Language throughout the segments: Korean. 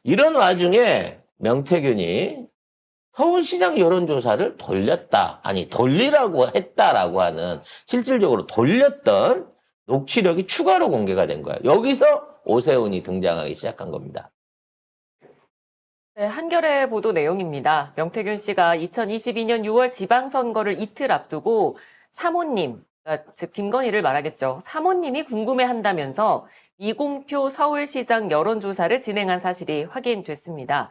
이런 와중에 명태균이 서울시장 여론조사를 돌렸다. 아니, 돌리라고 했다라고 하는 실질적으로 돌렸던 녹취력이 추가로 공개가 된 거야. 여기서 오세훈이 등장하기 시작한 겁니다. 네, 한겨레 보도 내용입니다. 명태균 씨가 2022년 6월 지방선거를 이틀 앞두고 사모님, 즉 김건희를 말하겠죠. 사모님이 궁금해한다면서 미공표 서울시장 여론조사를 진행한 사실이 확인됐습니다.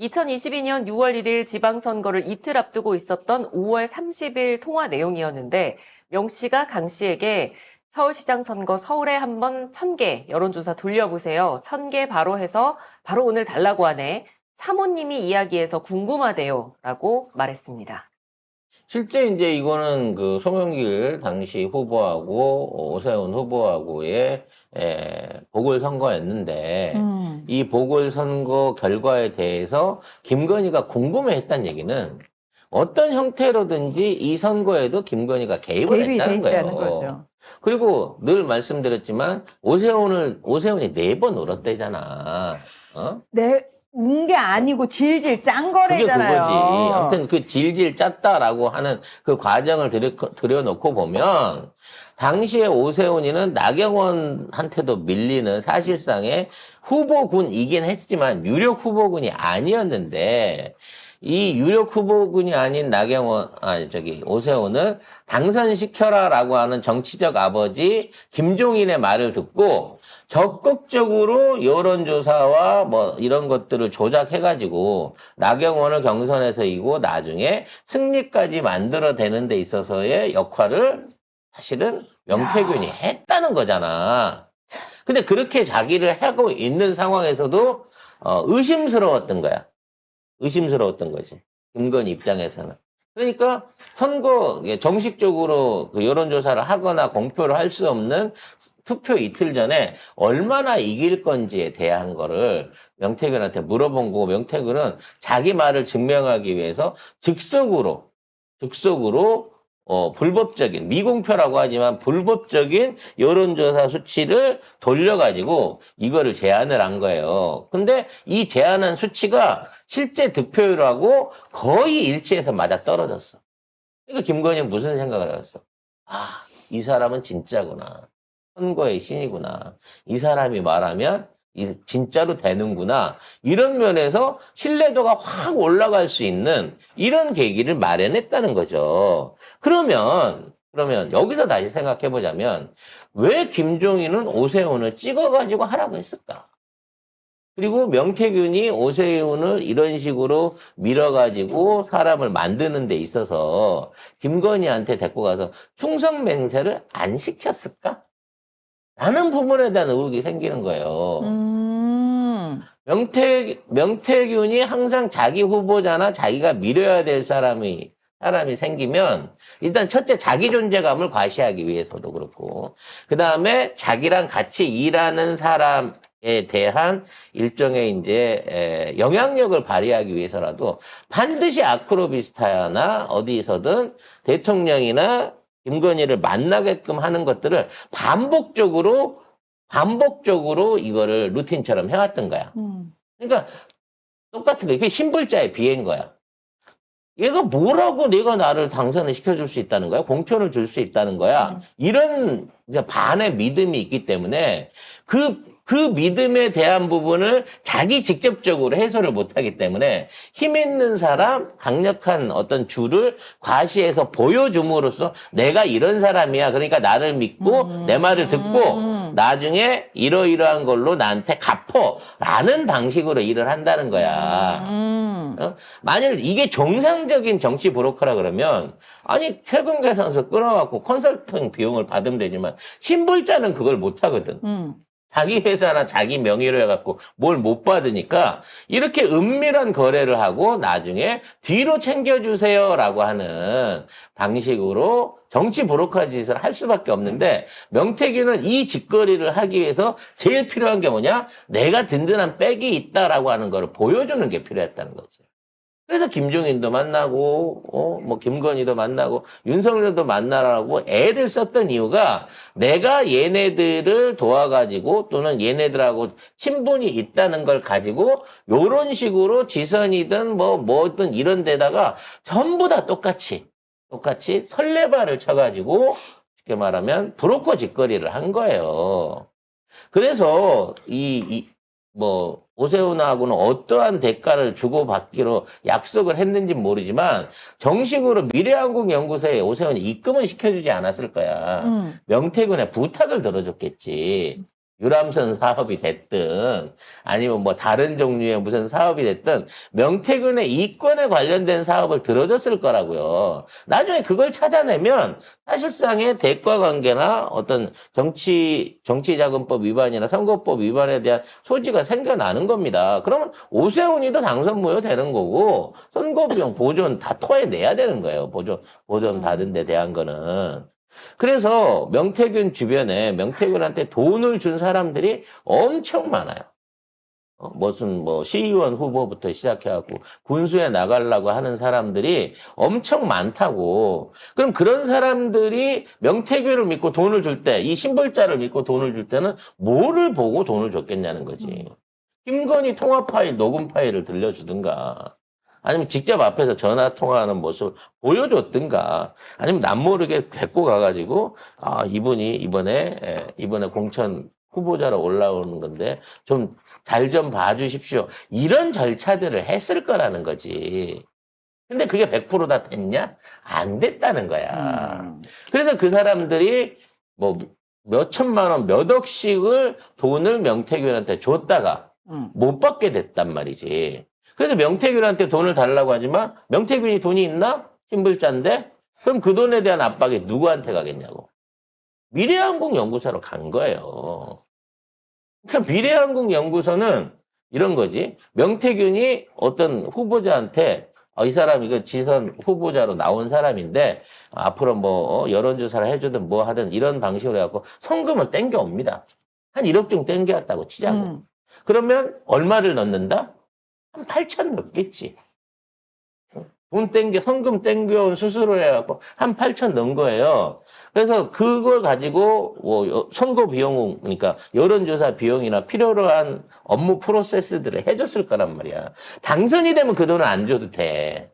2022년 6월 1일 지방선거를 이틀 앞두고 있었던 5월 30일 통화 내용이었는데 명 씨가 강 씨에게 서울시장 선거 서울에 한번 1000개 여론조사 돌려보세요. 1000개 바로 해서 바로 오늘 달라고 하네. 사모님이 이야기해서 궁금하대요. 라고 말했습니다. 실제 이제 이거는 그 송영길 당시 후보하고 오세훈 후보하고의 보궐선거였는데 이 보궐선거 결과에 대해서 김건희가 궁금해했다는 얘기는 어떤 형태로든지 이 선거에도 김건희가 개입을 했다는 거예요. 거죠. 그리고 늘 말씀드렸지만 오세훈이 4번 울었대잖아. 어? 운 게 아니고 질질 짠 거래잖아요. 그게 그거지. 아무튼 그 질질 짰다라고 하는 그 과정을 들여놓고 보면 당시에 오세훈이는 나경원한테도 밀리는 사실상의 후보군이긴 했지만 유력 후보군이 아니었는데 이 유력 후보군이 아닌 오세훈을 당선시켜라라고 하는 정치적 아버지 김종인의 말을 듣고 적극적으로 여론조사와 뭐 이런 것들을 조작해가지고 나경원을 경선에서 이고 나중에 승리까지 만들어내는 데 있어서의 역할을 사실은 명태균이 했다는 거잖아. 근데 그렇게 자기를 하고 있는 상황에서도 의심스러웠던 거야. 의심스러웠던 거지. 김건희 입장에서는. 그러니까 선거 정식적으로 그 여론조사를 하거나 공표를 할 수 없는 투표 이틀 전에 얼마나 이길 건지에 대한 거를 명태균한테 물어본 거고 명태균은 자기 말을 증명하기 위해서 즉석으로 불법적인, 미공표라고 하지만 불법적인 여론조사 수치를 돌려가지고 이거를 제안을 한 거예요. 근데 이 제안한 수치가 실제 득표율하고 거의 일치해서 맞아떨어졌어. 그러니까 김건희는 무슨 생각을 했어? 아, 이 사람은 진짜구나. 선거의 신이구나. 이 사람이 말하면 진짜로 되는구나. 이런 면에서 신뢰도가 확 올라갈 수 있는 이런 계기를 마련했다는 거죠. 그러면 여기서 다시 생각해 보자면 왜 김종인은 오세훈을 찍어가지고 하라고 했을까? 그리고 명태균이 오세훈을 이런 식으로 밀어가지고 사람을 만드는 데 있어서 김건희한테 데리고 가서 충성맹세를 안 시켰을까? 라는 부분에 대한 의혹이 생기는 거예요. 명태균이 항상 자기 후보자나 자기가 밀어야 될 사람이 생기면 일단 첫째 자기 존재감을 과시하기 위해서도 그렇고 그 다음에 자기랑 같이 일하는 사람에 대한 일종의 이제 영향력을 발휘하기 위해서라도 반드시 아크로비스타나 어디서든 대통령이나 김건희를 만나게끔 하는 것들을 반복적으로 이거를 루틴처럼 해왔던 거야. 그러니까 똑같은 거야. 이게 신불자의 비애인 거야. 얘가 뭐라고 내가 나를 당선을 시켜줄 수 있다는 거야? 공천을 줄 수 있다는 거야? 이런 이제 반의 믿음이 있기 때문에 그 믿음에 대한 부분을 자기 직접적으로 해소를 못하기 때문에 힘 있는 사람, 강력한 어떤 주를 과시해서 보여줌으로써 내가 이런 사람이야. 그러니까 나를 믿고 내 말을 듣고 나중에 이러이러한 걸로 나한테 갚어라는 방식으로 일을 한다는 거야. 만일 이게 정상적인 정치 브로커라 그러면 아니 세금 계산서 끊어갖고 컨설팅 비용을 받으면 되지만 신불자는 그걸 못하거든. 자기 회사나 자기 명의로 해갖고 뭘 못 받으니까 이렇게 은밀한 거래를 하고 나중에 뒤로 챙겨주세요라고 하는 방식으로 정치 브로커 짓을 할 수밖에 없는데 명태균은 이 짓거리를 하기 위해서 제일 필요한 게 뭐냐? 내가 든든한 백이 있다라고 하는 걸 보여주는 게 필요했다는 거지. 그래서 김종인도 만나고, 뭐, 김건희도 만나고, 윤석열도 만나라고 애를 썼던 이유가 내가 얘네들을 도와가지고 또는 얘네들하고 친분이 있다는 걸 가지고 요런 식으로 지선이든 뭐든 이런 데다가 전부 다 똑같이 설레발을 쳐가지고 쉽게 말하면 브로커 짓거리를 한 거예요. 그래서 오세훈하고는 어떠한 대가를 주고받기로 약속을 했는지 모르지만 정식으로 미래한국연구소에 오세훈이 입금은 시켜주지 않았을 거야. 명태균의 부탁을 들어줬겠지. 유람선 사업이 됐든 아니면 뭐 다른 종류의 무슨 사업이 됐든 명태균의 이권에 관련된 사업을 들어줬을 거라고요. 나중에 그걸 찾아내면 사실상의 대가 관계나 어떤 정치자금법 위반이나 선거법 위반에 대한 소지가 생겨나는 겁니다. 그러면 오세훈이도 당선 무효되는 거고 선거비용 보존 다 토해내야 되는 거예요. 보존 받은 데 대한 거는. 그래서 명태균 주변에 명태균한테 돈을 준 사람들이 엄청 많아요. 무슨 시의원 후보부터 시작해갖고 군수에 나가려고 하는 사람들이 엄청 많다고. 그럼 그런 사람들이 명태균을 믿고 돈을 줄 때, 이 신불자를 믿고 돈을 줄 때는 뭐를 보고 돈을 줬겠냐는 거지. 김건희 통화 파일, 녹음 파일을 들려주든가. 아니면 직접 앞에서 전화 통화하는 모습을 보여줬든가, 아니면 남모르게 데리고 가가지고, 이분이 이번에 공천 후보자로 올라오는 건데, 좀 잘 좀 봐주십시오. 이런 절차들을 했을 거라는 거지. 근데 그게 100% 다 됐냐? 안 됐다는 거야. 그래서 그 사람들이 몇 천만 원, 몇 억씩을 돈을 명태균한테 줬다가 못 받게 됐단 말이지. 그래서 명태균한테 돈을 달라고 하지만 명태균이 돈이 있나? 신불자인데? 그럼 그 돈에 대한 압박이 누구한테 가겠냐고. 미래한국연구소로 간 거예요. 그러니까 미래한국연구소는 이런 거지. 명태균이 어떤 후보자한테 이 사람 이거 지선 후보자로 나온 사람인데 앞으로 여론조사를 해주든 뭐 하든 이런 방식으로 해갖고 성금을 땡겨옵니다. 한 1억 정도 땡겨왔다고 치자고. 그러면 얼마를 넣는다? 한 8천 넣겠지. 성금 땡겨온 수수료 해갖고 한 8천 넣은 거예요. 그래서 그걸 가지고 선거 비용, 그러니까 여론조사 비용이나 필요로 한 업무 프로세스들을 해줬을 거란 말이야. 당선이 되면 그 돈을 안 줘도 돼.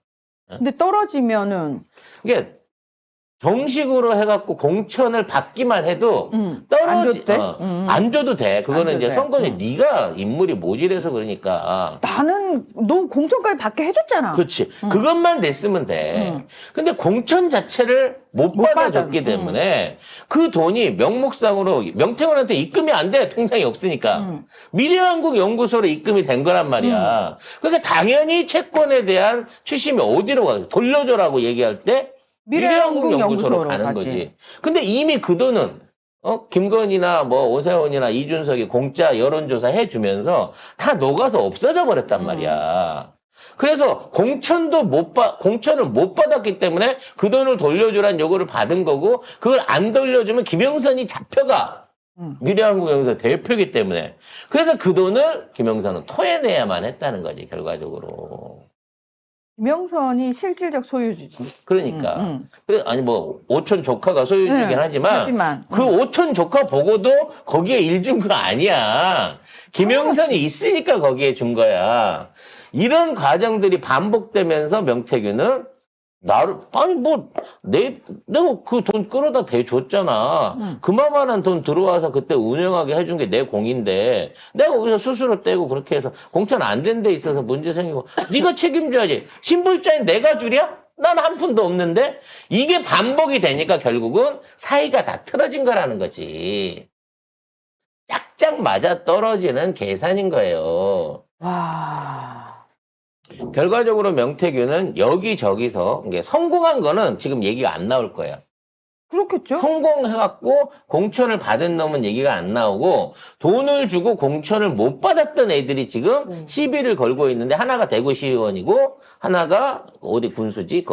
근데 떨어지면은 이게 정식으로 해갖고 공천을 받기만 해도 안 줘도 돼? 안 줘도 돼. 그거는 안 줘도 이제 돼. 선거는 네가 인물이 모질해서 그러니까. 나는 너 공천까지 받게 해줬잖아. 그렇지. 그것만 냈으면 돼. 근데 공천 자체를 못 받아줬기 때문에 그 돈이 명목상으로 명태균한테 입금이 안 돼. 통장이 없으니까. 미래한국연구소로 입금이 된 거란 말이야. 그러니까 당연히 채권에 대한 추심이 어디로 가? 돌려줘라고 얘기할 때 미래한국연구소로 가는 가지. 거지. 근데 이미 그 돈은 김건희나 오세훈이나 이준석이 공짜 여론조사 해주면서 다 녹아서 없어져 버렸단 말이야. 그래서 공천을 못 받았기 때문에 그 돈을 돌려주라는 요구를 받은 거고, 그걸 안 돌려주면 김영선이 잡혀가. 미래한국연구소 대표이기 때문에. 그래서 그 돈을 김영선은 토해내야만 했다는 거지, 결과적으로. 김영선이 실질적 소유주지. 그러니까. 아니, 오촌 조카가 소유주긴 하지만, 그 오촌 조카 보고도 거기에 일 준 거 아니야. 김영선이 있으니까 거기에 준 거야. 이런 과정들이 반복되면서 명태균은 내가 그 돈 끌어다 대줬잖아. 그만한 돈 들어와서 그때 운영하게 해준 게 내 공인데, 내가 거기서 수수료 떼고 그렇게 해서 공천 안 된 데 있어서 문제 생기고, 네가 책임져야지. 신불자인 내가 주랴? 난 한 푼도 없는데? 이게 반복이 되니까 결국은 사이가 다 틀어진 거라는 거지. 짝짝 맞아 떨어지는 계산인 거예요. 와. 결과적으로 명태균은 여기저기서 이게 성공한 거는 지금 얘기가 안 나올 거예요. 그렇겠죠? 성공해갖고 공천을 받은 놈은 얘기가 안 나오고, 돈을 주고 공천을 못 받았던 애들이 지금 시비를 걸고 있는데, 하나가 대구시의원이고 하나가 어디 군수지?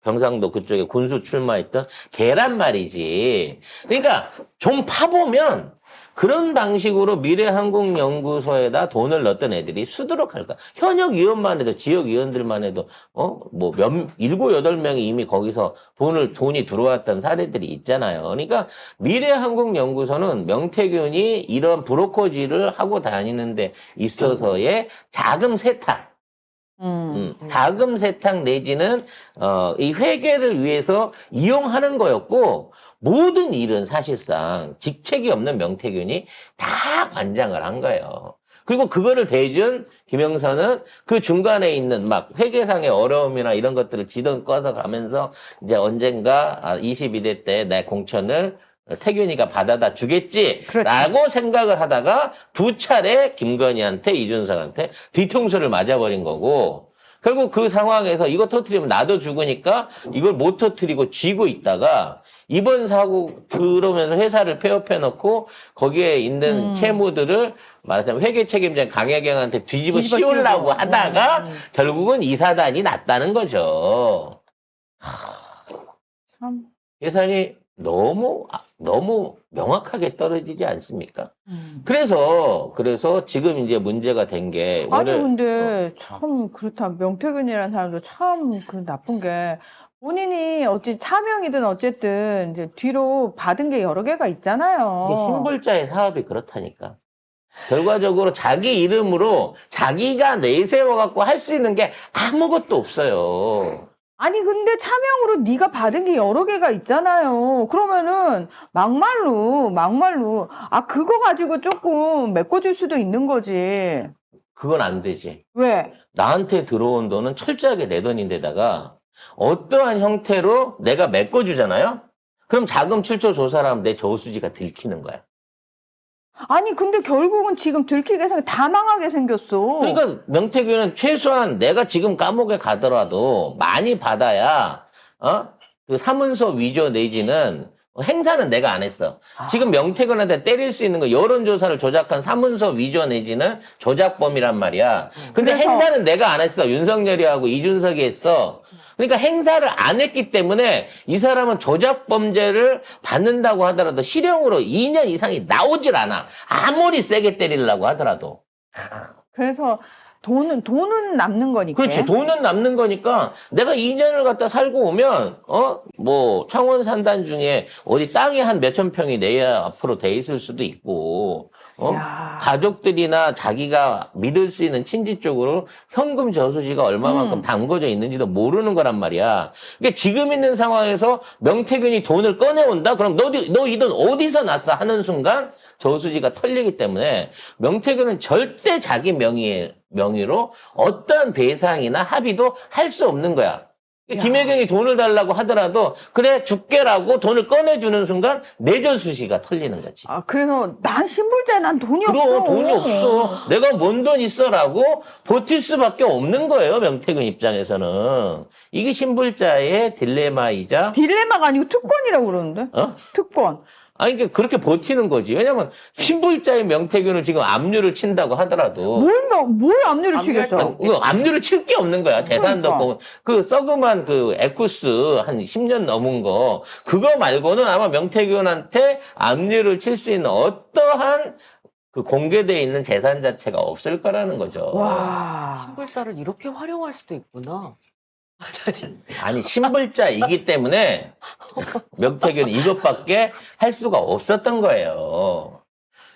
경상도 그쪽에 군수 출마했던 걔란 말이지. 그러니까 좀 파보면 그런 방식으로 미래한국연구소에다 돈을 넣었던 애들이 수두룩 할까? 현역 위원만 해도, 지역 위원들만 해도, 일곱, 여덟 명이 이미 거기서 돈이 들어왔던 사례들이 있잖아요. 그러니까 미래한국연구소는 명태균이 이런 브로커질을 하고 다니는 데 있어서의 자금 세탁, 자금 세탁 내지는 이 회계를 위해서 이용하는 거였고, 모든 일은 사실상 직책이 없는 명태균이 다 관장을 한 거예요. 그리고 그거를 대준 김영선은 그 중간에 있는 막 회계상의 어려움이나 이런 것들을 지던 꺼서 가면서 이제 언젠가 22대 때 내 공천을 태균이가 받아다 주겠지 라고 생각을 하다가 두 차례 김건희한테 이준석한테 뒤통수를 맞아버린 거고, 결국 그 상황에서 이거 터뜨리면 나도 죽으니까 이걸 못 터뜨리고 쥐고 있다가 이번 사고 들어오면서 회사를 폐업해놓고 거기에 있는 채무들을 말하자면 회계 책임자인 강혜경한테 뒤집어 씌우려고 하다가 결국은 이 사단이 났다는 거죠. 참. 예산이 너무 명확하게 떨어지지 않습니까? 그래서 지금 이제 문제가 된 게 아니 근데 참 그렇다. 명태균이라는 사람도 참 그 나쁜 게 본인이 어찌 차명이든 어쨌든 이제 뒤로 받은 게 여러 개가 있잖아요. 이게 신불자의 사업이 그렇다니까. 결과적으로 자기 이름으로 자기가 내세워갖고 할 수 있는 게 아무것도 없어요. 아니 근데 차명으로 네가 받은 게 여러 개가 있잖아요. 그러면은 막말로 그거 가지고 조금 메꿔줄 수도 있는 거지. 그건 안 되지. 왜? 나한테 들어온 돈은 철저하게 내 돈인데다가 어떠한 형태로 내가 메꿔주잖아요? 그럼 자금 출처 조사를 하면 내 저수지가 들키는 거야. 아니 근데 결국은 지금 들키게 다 망하게 생겼어. 그러니까 명태균은 최소한 내가 지금 감옥에 가더라도 많이 받아야 그 사문서 위조 내지는 행사는 내가 안 했어. 지금 명태균한테 때릴 수 있는 거 여론조사를 조작한 사문서 위조 내지는 조작범이란 말이야. 근데 그래서- 행사는 내가 안 했어. 윤석열이 하고 이준석이 했어. 그러니까 행사를 안 했기 때문에 이 사람은 조작범죄를 받는다고 하더라도 실형으로 2년 이상이 나오질 않아. 아무리 세게 때리려고 하더라도. 그래서 돈은 남는 거니까. 그렇지. 돈은 남는 거니까 내가 2년을 갖다 살고 오면 창원 산단 중에 어디 땅이 한 몇천 평이 내 앞으로 돼 있을 수도 있고 야. 가족들이나 자기가 믿을 수 있는 친지 쪽으로 현금 저수지가 얼마만큼 담궈져 있는지도 모르는 거란 말이야. 그러니까 지금 있는 상황에서 명태균이 돈을 꺼내온다? 그럼 너 이 돈 어디서 났어? 하는 순간 저수지가 털리기 때문에 명태균은 절대 자기 명의로 어떠한 배상이나 합의도 할 수 없는 거야. 김혜경이 돈을 달라고 하더라도 그래 줄게라고 돈을 꺼내주는 순간 내 저수지가 털리는 거지. 그래서 난 신불자에 난 돈이 없어. 그럼 돈이 없어. 내가 뭔 돈 있어라고 버틸 수밖에 없는 거예요. 명태균 입장에서는. 이게 신불자의 딜레마이자 딜레마가 아니고 특권이라고 그러는데. 특권. 아니, 그러니까 그렇게 버티는 거지. 왜냐면, 신불자의 명태균을 지금 압류를 친다고 하더라도. 뭘 압류를 치겠어? 압류를 칠 게 없는 거야. 재산도 그러니까. 없고. 그 썩음한 그 에쿠스 한 10년 넘은 거. 그거 말고는 아마 명태균한테 압류를 칠 수 있는 어떠한 그 공개되어 있는 재산 자체가 없을 거라는 거죠. 와. 신불자를 이렇게 활용할 수도 있구나. 아니, 신불자이기 때문에 명태균은 이것밖에 할 수가 없었던 거예요.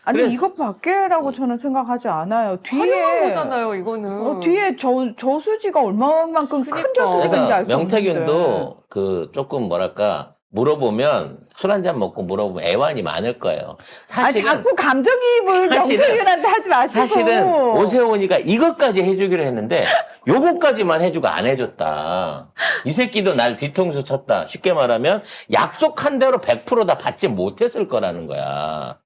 아니 그래서- 이것밖에라고 저는 생각하지 않아요. 활용한 거잖아요, 이거는. 뒤에 저수지가 얼마만큼 큰 그러니까. 저수지인지 그래서 알 수 없는데. 명태균도 그 조금 뭐랄까 물어보면 술 한잔 먹고 물어보면 애환이 많을 거예요. 사실은 자꾸 감정이입을 사실은- 명태균한테 하지 마시고. 사실은 오세훈이가 이것까지 해주기로 했는데 요거까지만 해주고 안 해줬다. 이 새끼도 날 뒤통수 쳤다. 쉽게 말하면 약속한 대로 100% 다 받지 못했을 거라는 거야.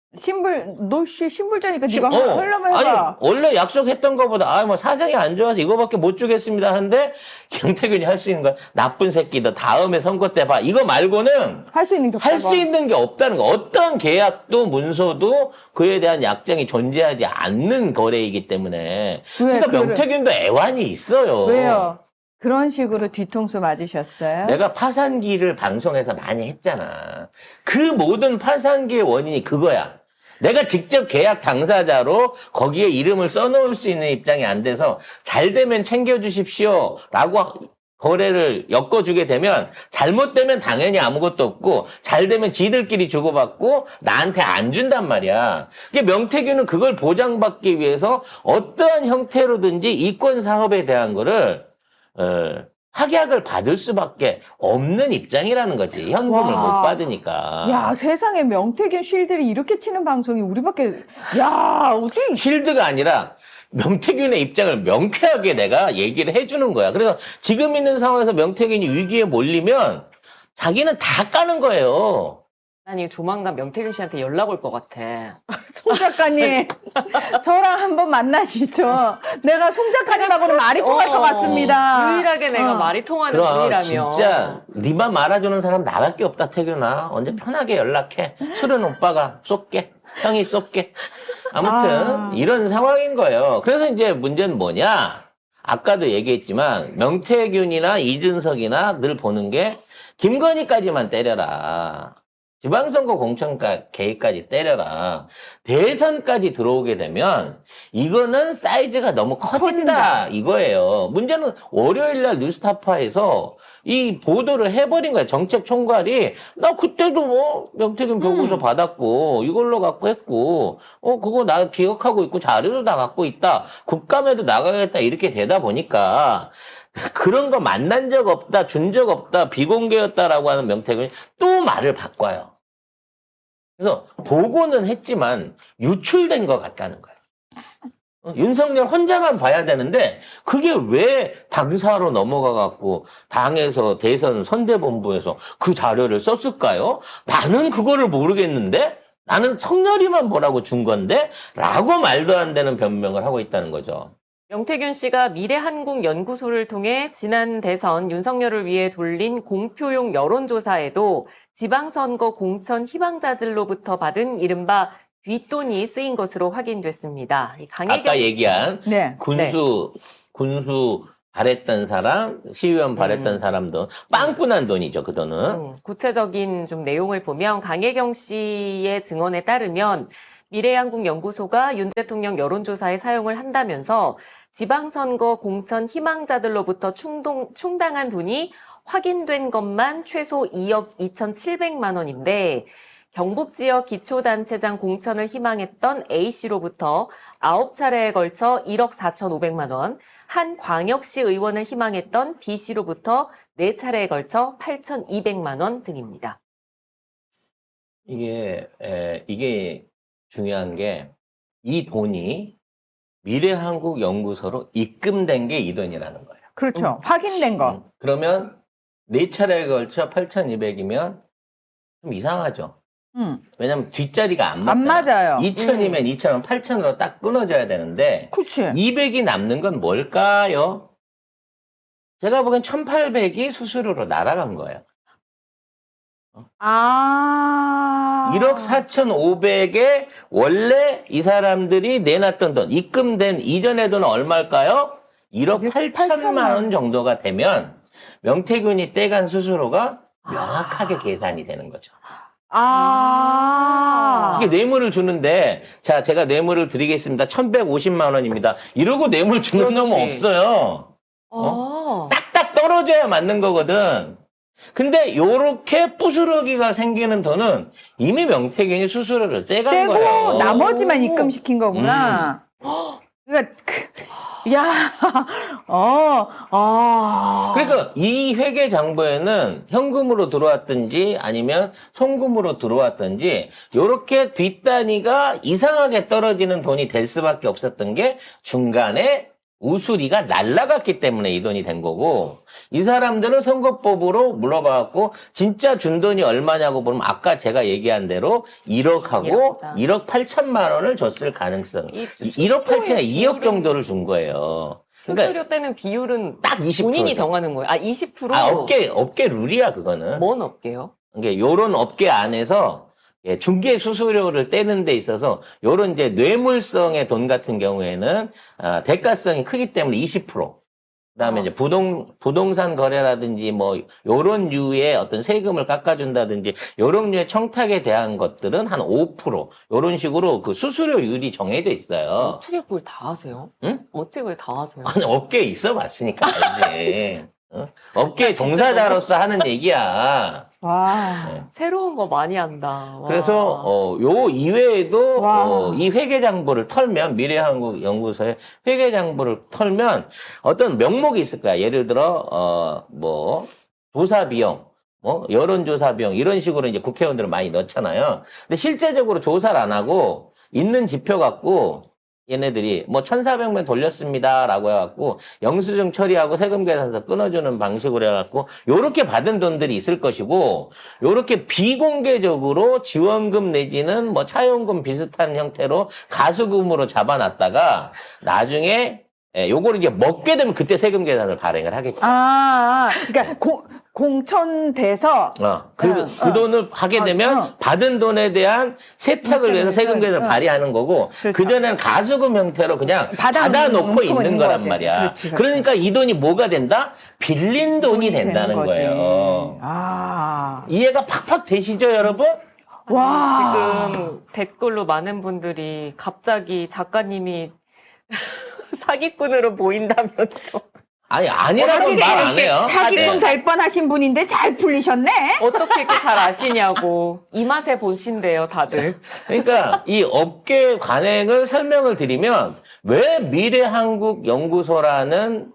너 신불자니까 네가 하려면 아니, 해봐. 원래 약속했던 것보다, 사정이 안 좋아서 이거밖에 못 주겠습니다 하는데, 김태균이 할 수 있는 거야. 나쁜 새끼들, 다음에 선거 때 봐. 이거 말고는 할 수 있는 게 할 수 없다고. 있는 게 없다는 거. 어떤 계약도 문서도 그에 대한 약정이 존재하지 않는 거래이기 때문에. 그러니까 명태균도 애환이 있어요. 왜요? 그런 식으로 뒤통수 맞으셨어요? 내가 파산기를 방송에서 많이 했잖아. 그 모든 파산기의 원인이 그거야. 내가 직접 계약 당사자로 거기에 이름을 써놓을 수 있는 입장이 안 돼서 잘 되면 챙겨주십시오라고 거래를 엮어주게 되면 잘못되면 당연히 아무것도 없고 잘 되면 지들끼리 주고받고 나한테 안 준단 말이야. 이게 명태균은 그걸 보장받기 위해서 어떠한 형태로든지 이권 사업에 대한 거를 확약을 받을 수밖에 없는 입장이라는 거지. 현금을 와. 못 받으니까. 야, 세상에 명태균 쉴들이 이렇게 치는 방송이 우리밖에, 야, 어떻게. 실드가 아니라 명태균의 입장을 명쾌하게 내가 얘기를 해주는 거야. 그래서 지금 있는 상황에서 명태균이 위기에 몰리면 자기는 다 까는 거예요. 아니, 조만간 명태균 씨한테 연락 올 것 같아. 송 작가님, 저랑 한번 만나시죠. 내가 송 작가님하고는 말이 통할 것 같습니다. 유일하게 내가 어. 말이 통하는 그럼 분이라며. 진짜 네만 말아주는 사람 나밖에 없다, 태균아. 언제 편하게 연락해. 술은 오빠가 쏠게. 형이 쏠게. 아무튼 이런 상황인 거예요. 그래서 이제 문제는 뭐냐. 아까도 얘기했지만 명태균이나 이준석이나 늘 보는 게 김건희까지만 때려라. 지방선거 공천 개입까지 때려라. 대선까지 들어오게 되면 이거는 사이즈가 너무 커진다 이거예요. 문제는 월요일날 뉴스타파에서 이 보도를 해버린 거야. 정책총괄이 나 그때도 뭐 명태균 보고서 받았고 이걸로 갖고 했고 그거 나 기억하고 있고 자료도 다 갖고 있다. 국감에도 나가겠다 이렇게 되다 보니까 그런 거 만난 적 없다, 준 적 없다, 비공개였다라고 하는 명태균이 또 말을 바꿔요. 그래서 보고는 했지만 유출된 것 같다는 거예요. 윤석열 혼자만 봐야 되는데 그게 왜 당사로 넘어가갖고 당에서 대선 선대본부에서 그 자료를 썼을까요? 나는 그거를 모르겠는데? 나는 성렬이만 뭐라고 준 건데? 라고 말도 안 되는 변명을 하고 있다는 거죠. 명태균 씨가 미래한국연구소를 통해 지난 대선 윤석열을 위해 돌린 공표용 여론조사에도 지방선거 공천 희망자들로부터 받은 이른바 뒷돈이 쓰인 것으로 확인됐습니다. 이 아까 얘기한 네. 군수 발했던 사람, 시의원 발했던 사람도 빵꾸난 돈이죠, 그 돈은. 구체적인 좀 내용을 보면 강혜경 씨의 증언에 따르면 미래한국연구소가 윤 대통령 여론조사에 사용을 한다면서 지방선거 공천 희망자들로부터 충당한 돈이 확인된 것만 최소 2억 2,700만 원인데 경북 지역 기초단체장 공천을 희망했던 A씨로부터 9차례에 걸쳐 1억 4,500만 원, 한 광역시 의원을 희망했던 B씨로부터 4차례에 걸쳐 8,200만 원 등입니다. 이게 중요한 게 이 돈이 미래한국연구소로 입금된 게 이 돈이라는 거예요. 그렇죠. 확인된 거. 그러면 4차례에 걸쳐 8,200이면 좀 이상하죠. 왜냐면 뒷자리가 안 안 맞잖아요. 맞아요. 2,000이면 2,000원, 8,000으로 딱 끊어져야 되는데 그치. 200이 남는 건 뭘까요? 제가 보기엔 1,800이 수수료로 날아간 거예요. 1억 4,500에 원래 이 사람들이 내놨던 돈, 입금된 이전의 돈은 얼마일까요? 1억 8천만 원 정도가 되면 명태균이 떼간 수수료가 명확하게 계산이 되는 거죠. 이게 뇌물을 주는데, 자, 제가 뇌물을 드리겠습니다. 1,150만 원입니다. 이러고 뇌물 주는 놈은 그렇지. 없어요. 딱딱 떨어져야 맞는 거거든. 근데 요렇게 부스러기가 생기는 돈은 이미 명태균이 수수료를 떼간 거예요. 떼고 나머지만 입금시킨 거구나. 그러니까 그러니까 이 회계 장부에는 현금으로 들어왔든지 아니면 송금으로 들어왔든지 요렇게 뒷단위가 이상하게 떨어지는 돈이 될 수밖에 없었던 게 중간에 우수리가 날라갔기 때문에 이 돈이 된 거고, 이 사람들은 선거법으로 물어봐갖고 진짜 준 돈이 얼마냐고 보면 아까 제가 얘기한 대로 1억하고 1억 8천만 원을 줬을 가능성. 1억 8천에 2억 정도를 준 거예요. 수수료 떼는 비율은 딱 20%. 본인이 정하는 거예요. 20%? 업계 룰이야, 그거는. 뭔 업계요? 이게 요런 업계 안에서 중개 수수료를 떼는 데 있어서 요런 이제 뇌물성의 돈 같은 경우에는 대가성이 크기 때문에 20%. 그다음에 이제 부동산 거래라든지 뭐 요런 류의 어떤 세금을 깎아준다든지 요런 류의 청탁에 대한 것들은 한 5% 요런 식으로 그 수수료율이 정해져 있어요. 어떻게 그걸 다 하세요? 응? 어떻게 그걸 다 하세요? 아니 업계에 있어 봤으니까 알지. 어? 업계 진짜 종사자로서 하는 얘기야. 와. 네. 새로운 거 많이 한다. 와. 그래서 요 이외에도 와. 이 회계장부를 털면 미래한국연구소의 회계장부를 털면 어떤 명목이 있을 거야. 예를 들어 뭐 조사 비용, 뭐 여론조사 비용 이런 식으로 이제 국회의원들은 많이 넣잖아요. 근데 실제적으로 조사를 안 하고 있는 지표 갖고 얘네들이 뭐 1,400명 돌렸습니다라고 해갖고 영수증 처리하고 세금 계산서 끊어주는 방식으로 해갖고 요렇게 받은 돈들이 있을 것이고 요렇게 비공개적으로 지원금 내지는 뭐 차용금 비슷한 형태로 가수금으로 잡아놨다가 나중에 요거를 이제 먹게 되면 그때 세금 계산을 발행을 하겠죠. 그러니까 공천돼서 그 돈을 하게 되면 받은 돈에 대한 세탁을 위해서 세금 계산을 발휘하는 거고 그렇죠. 그전에는 가수금 형태로 그냥 받아놓고 있는 거란 거지. 말이야. 그렇지, 그렇지. 그러니까 이 돈이 뭐가 된다? 빌린 돈이 된다는 되는 거지. 거예요. 이해가 팍팍 되시죠, 여러분? 와. 지금 댓글로 많은 분들이 갑자기 작가님이 사기꾼으로 보인다면서 아니, 아니라고 말 안 해요. 사기꾼 네. 될 뻔하신 분인데 잘 풀리셨네. 어떻게 이렇게 잘 아시냐고 이 맛에 보신대요 다들. 그러니까 이 업계 관행을 설명을 드리면 왜 미래한국연구소라는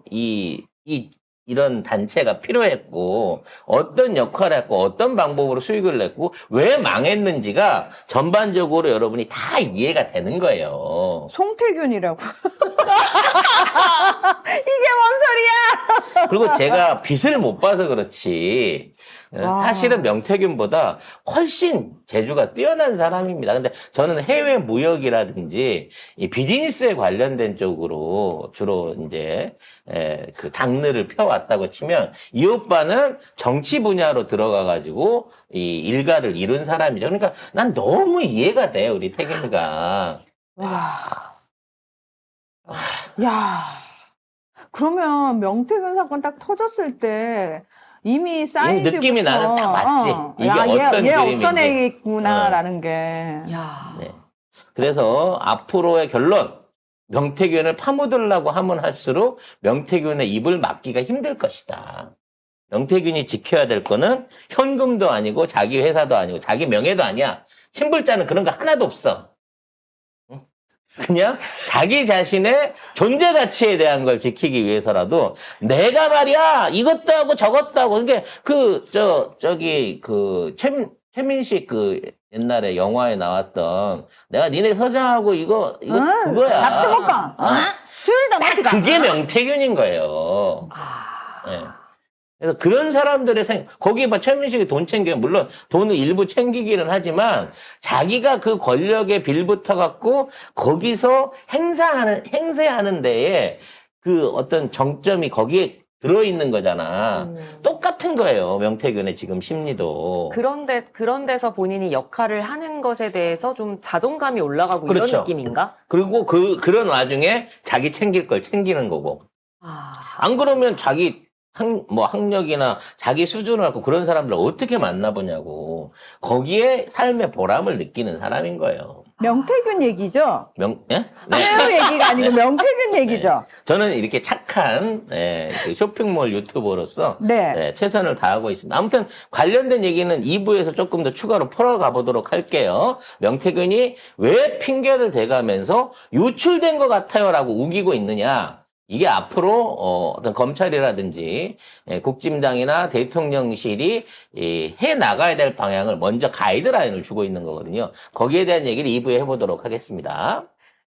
이런 단체가 필요했고 어떤 역할을 했고 어떤 방법으로 수익을 냈고 왜 망했는지가 전반적으로 여러분이 다 이해가 되는 거예요. 송태균이라고. 이게 뭔 소리야? 그리고 제가 빛을 못 봐서 그렇지 와. 사실은 명태균보다 훨씬 재주가 뛰어난 사람입니다. 근데 저는 해외 무역이라든지 이 비즈니스에 관련된 쪽으로 주로 이제 그 장르를 펴왔다고 치면 이 오빠는 정치 분야로 들어가가지고 이 일가를 이룬 사람이죠. 그러니까 난 너무 이해가 돼 우리 태균이가. 와. 야. 그러면 명태균 사건 딱 터졌을 때 이미 사이즈부터 느낌이 나는 딱 맞지. 이게 어떤 얘 그림인지. 어떤 애겠구나라는 게. 야. 네. 그래서 앞으로의 결론 명태균을 파묻으려고 하면 할수록 명태균의 입을 막기가 힘들 것이다. 명태균이 지켜야 될 거는 현금도 아니고 자기 회사도 아니고 자기 명예도 아니야. 신불자는 그런 거 하나도 없어. 응? 그냥 자기 자신의 존재 가치에 대한 걸 지키기 위해서라도 내가 말이야 이것도 하고 저것도 하고 그게 최민식 그 옛날에 영화에 나왔던 내가 니네 서장하고 이거 그거야. 밥도 먹고 술도 마시고. 그게 명태균인 거예요. 네. 그래서 그런 사람들의 거기 뭐 최민식이 돈 챙겨요. 물론 돈을 일부 챙기기는 하지만 자기가 그 권력에 빌붙어 갖고 거기서 행세하는 데에 그 어떤 정점이 거기에 들어있는 거잖아. 똑같은 거예요. 명태균의 지금 심리도. 그런 데서 본인이 역할을 하는 것에 대해서 좀 자존감이 올라가고 그렇죠. 이런 느낌인가? 그리고 그런 와중에 자기 챙길 걸 챙기는 거고. 안 그러면 자기 학력이나 자기 수준을 갖고 그런 사람들 어떻게 만나보냐고. 거기에 삶의 보람을 느끼는 사람인 거예요. 명태균 얘기죠? 예? 네. 태우 얘기가 아니고 명태균 얘기죠? 저는 이렇게 착한 그 쇼핑몰 유튜버로서 네. 최선을 다하고 있습니다. 아무튼 관련된 얘기는 2부에서 조금 더 추가로 풀어가 보도록 할게요. 명태균이 왜 핑계를 대가면서 유출된 것 같아요라고 우기고 있느냐. 이게 앞으로 어떤 검찰이라든지 국짐당이나 대통령실이 해 나가야 될 방향을 먼저 가이드라인을 주고 있는 거거든요. 거기에 대한 얘기를 2부에 해보도록 하겠습니다.